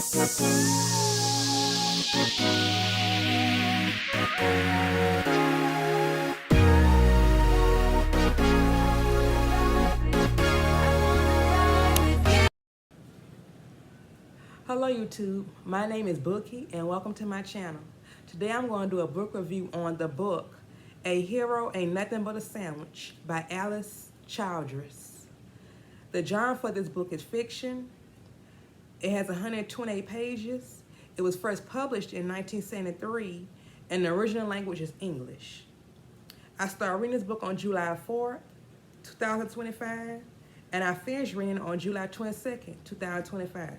Hello YouTube, my name is Bookie and welcome to my channel. Today I'm going to do a book review on the book A Hero Ain't Nothing But a Sandwich by 𝔹𝕠𝕠𝕜𝕚. The genre for this book is fiction. It has 128 pages. It was first published in 1973 and the original language is English. I started reading this book on July 4th, 2025 and I finished reading on July 22nd, 2025.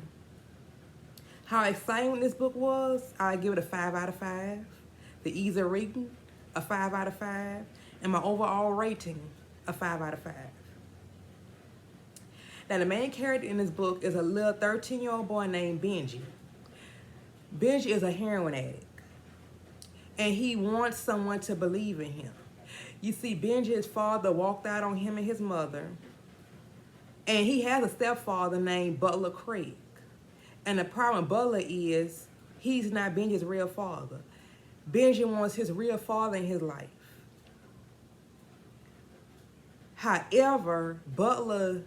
How exciting this book was, I give it a 5 out of 5. The ease of reading, a 5 out of 5. And my overall rating, a 5 out of 5. Now the main character in this book is a little 13-year-old boy named Benji. Benji is a heroin addict. And he wants someone to believe in him. You see, Benji's father walked out on him and his mother. And he has a stepfather named Butler Craig. And the problem with Butler is he's not Benji's real father. Benji wants his real father in his life. However, Butler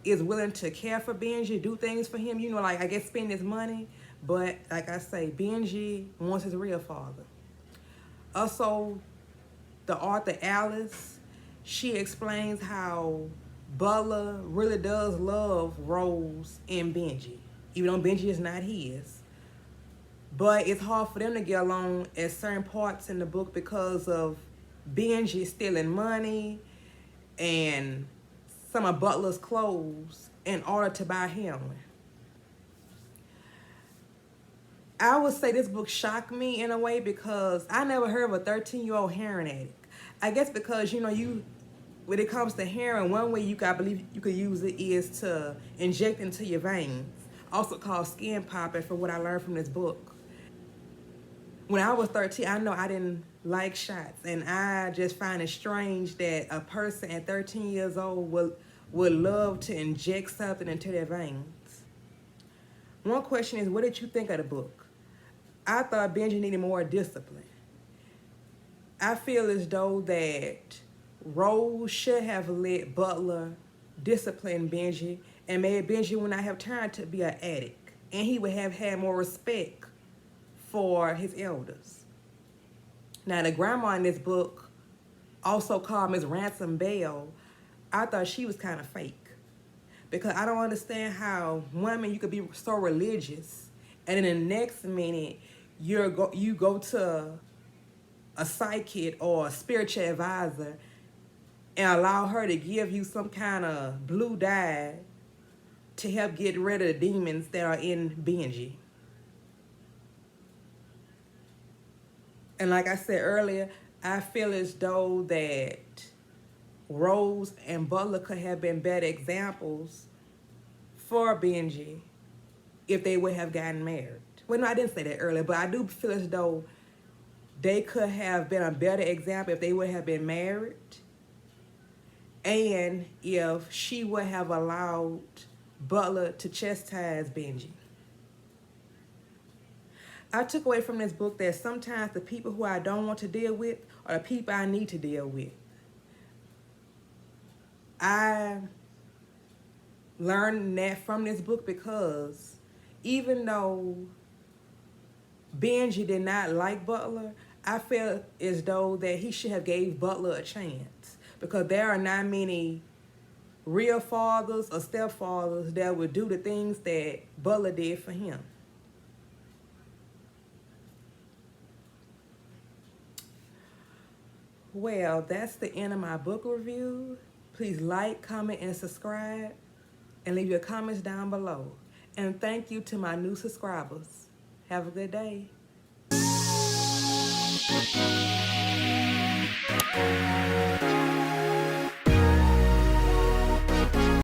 is willing to care for Benji, do things for him, you know, like I guess spend his money. But like I say, Benji wants his real father. Also, the author Alice, she explains how Butler really does love Rose and Benji. Even though Benji is not his. But it's hard for them to get along at certain parts in the book because of Benji stealing money and some of Butler's clothes in order to buy heroin. I would say this book shocked me in a way because I never heard of a 13-year-old heroin addict. I guess because, you know, when it comes to heroin, one way I believe you could use it is to inject into your veins. Also called skin popping, for what I learned from this book. When I was 13, I know I didn't like shots, and I just find it strange that a person at 13 years old would love to inject something into their veins. One question is, what did you think of the book? I thought Benji needed more discipline. I feel as though that Rose should have let Butler discipline Benji, and maybe Benji would not have turned to be an addict, and he would have had more respect for his elders. Now, the grandma in this book, also called Miss Ransom Bell, I thought she was kind of fake, because I don't understand how one minute you could be so religious, and in the next minute you go to a psychic or a spiritual advisor and allow her to give you some kind of blue dye to help get rid of the demons that are in Benji. And like I said earlier, I feel as though that Rose and Butler could have been better examples for Benji if they would have gotten married. Well, no, I didn't say that earlier, but I do feel as though they could have been a better example if they would have been married, and if she would have allowed Butler to chastise Benji. I took away from this book that sometimes the people who I don't want to deal with are the people I need to deal with. I learned that from this book because even though Benji did not like Butler, I felt as though that he should have gave Butler a chance, because there are not many real fathers or stepfathers that would do the things that Butler did for him. Well, that's the end of my book review. Please like, comment, and subscribe, and leave your comments down below. And thank you to my new subscribers. Have a good day.